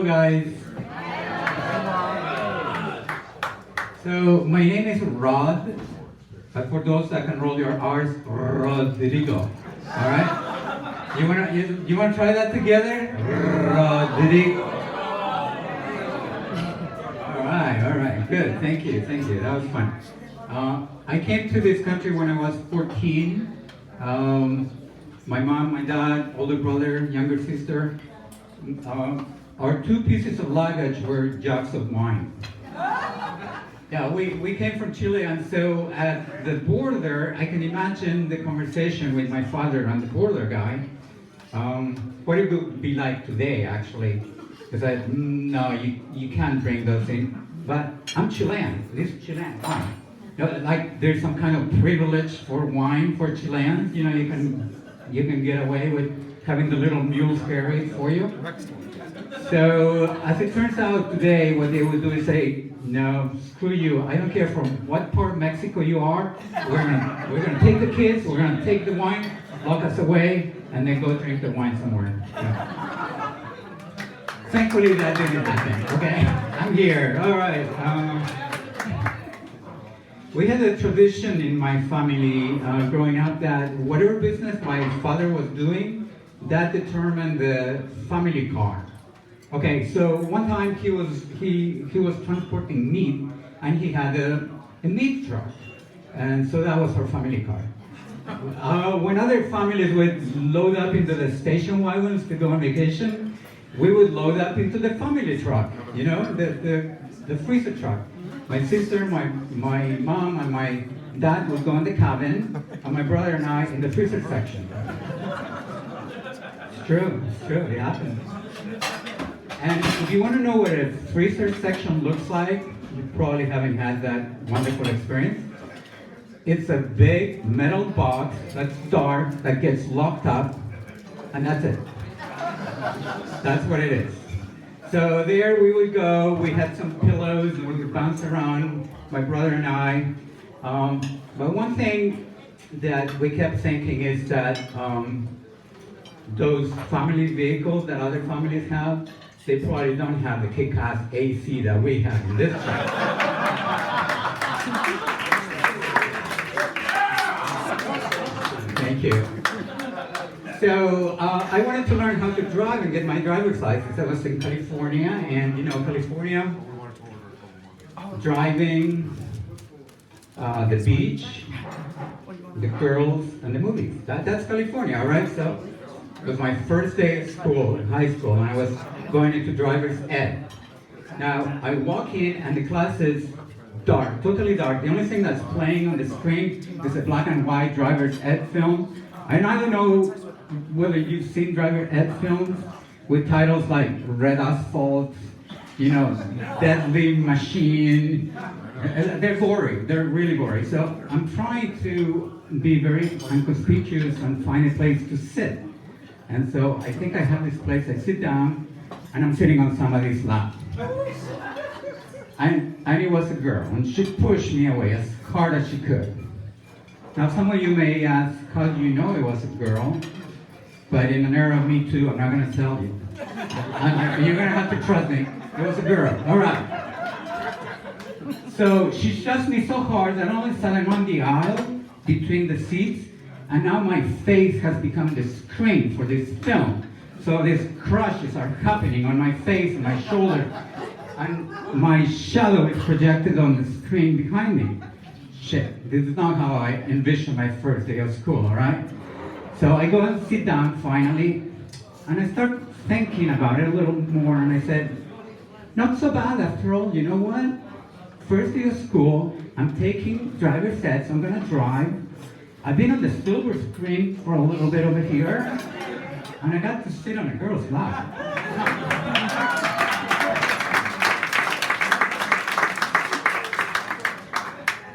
guys. So my name is Rod, but for those that can roll your R's, Rodrigo. All right? You wanna try that together? Rodrigo. All right, good. Thank you. That was fun. I came to this country when I was 14. My mom, my dad, older brother, younger sister. Our two pieces of luggage were jugs of wine. Yeah, we came from Chile, and so at the border, I can imagine the conversation with my father and the border guy. What it would be like today, actually. Because no, you can't bring those in. But I'm Chilean. This is Chilean wine. You know, like there's some kind of privilege for wine for Chileans. You know, you can get away with having the little mules carry for you. So as it turns out today, what they would do is say, no, screw you. I don't care from what part of Mexico you are. We're gonna take the kids. We're gonna take the wine, lock us away, and then go drink the wine somewhere. So, thankfully, that didn't happen. Okay, I'm here. All right. We had a tradition in my family growing up that whatever business my father was doing, that determined the family car. Okay, so one time he was transporting meat, and he had a meat truck, and so that was our family car. When other families would load up into the station wagons to go on vacation, we would load up into the family truck, you know, the freezer truck. My sister, my mom, and my dad would go in the cabin, and my brother and I in the freezer section. It's true, it happened. And if you want to know what a freezer section looks like, you probably haven't had that wonderful experience. It's a big metal box that's dark, that gets locked up, and that's it. That's what it is. So there we would go. We had some pillows, and we would bounce around, my brother and I. But one thing that we kept thinking is that those family vehicles that other families have, they probably don't have the kick-ass AC that we have in this truck. Thank you. So I wanted to learn how to drive and get my driver's license. I was in California, and you know, California, driving, the beach, the girls, and the movies. That's California, all right? So it was my first day at school, in high school, and I was going into driver's ed. Now, I walk in, and the class is dark, totally dark. The only thing that's playing on the screen is a black and white driver's ed film. And I don't know whether you've seen driver ed films with titles like Red Asphalt, you know, Deadly Machine. They're gory, they're really gory. So I'm trying to be very inconspicuous and find a place to sit. And so I think I have this place. I sit down, and I'm sitting on somebody's lap. And it was a girl, and she pushed me away as hard as she could. Now some of you may ask, how do you know it was a girl? But in an era of Me Too, I'm not going to tell you. You're going to have to trust me. It was a girl. All right. So she shoved me so hard that all of a sudden I'm on the aisle between the seats, and now my face has become the screen for this film. So these crushes are happening on my face and my shoulder, and my shadow is projected on the screen behind me. Shit, this is not how I envisioned my first day of school, all right? So I go and sit down finally, and I start thinking about it a little more, and I said, not so bad after all, you know what? First day of school, I'm taking driver's ed, so I'm gonna drive. I've been on the silver screen for a little bit over here, and I got to sit on a girl's lap.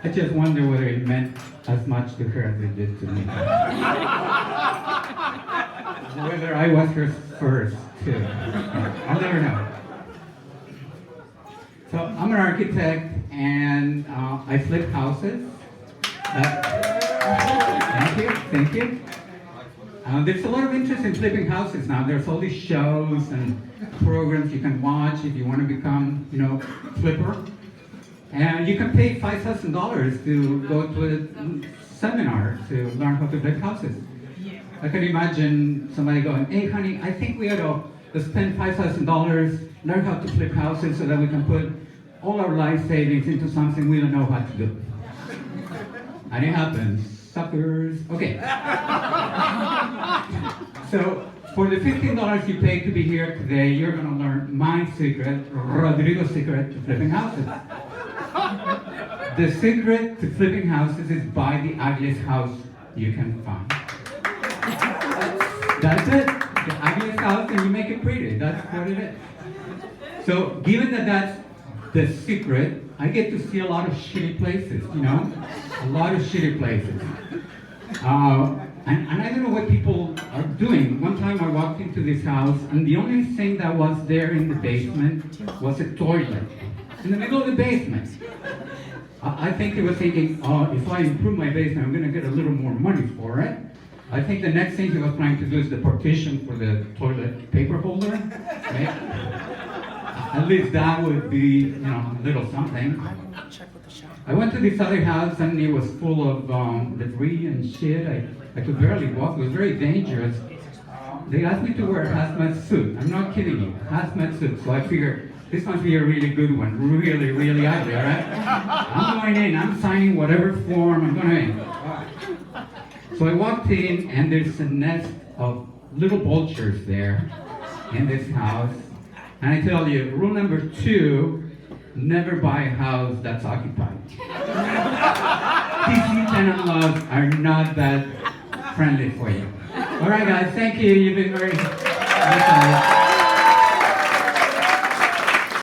I just wonder whether it meant as much to her as it did to me. Whether I was her first, too. I'll never know. So I'm an architect, and I flip houses. Thank you. There's a lot of interest in flipping houses now. There's all these shows and programs you can watch if you want to become, flipper. And you can pay $5,000 to go to a seminar to learn how to flip houses. I can imagine somebody going, hey honey, I think we ought to spend $5,000, learn how to flip houses so that we can put all our life savings into something we don't know how to do. And it happens. Suckers. Okay. So for the $15 you paid to be here today, you're going to learn my secret, Rodrigo's secret to flipping houses. The secret to flipping houses is buy the ugliest house you can find. That's it. The ugliest house and you make it pretty. That's what it is. So given that that's the secret, I get to see a lot of shitty places, a lot of shitty places. And I don't know what people are doing. One time I walked into this house and the only thing that was there in the basement was a toilet. In the middle of the basement. I think he was thinking, if I improve my basement, I'm going to get a little more money for it. I think the next thing he was trying to do is the partition for the toilet paper holder. Right? At least that would be, a little something. I went to this other house and it was full of debris and shit. I could barely walk. It was very dangerous. They asked me to wear a hazmat suit. I'm not kidding you. Hazmat suit. So I figured, this must be a really good one. Really, really ugly, all right? I'm going in. I'm signing whatever form I'm going in. So I walked in, and there's a nest of little vultures there in this house. And I tell you, rule number 2, never buy a house that's occupied. DC tenant laws are not that friendly for you. All right, guys, thank you. You've been very nice.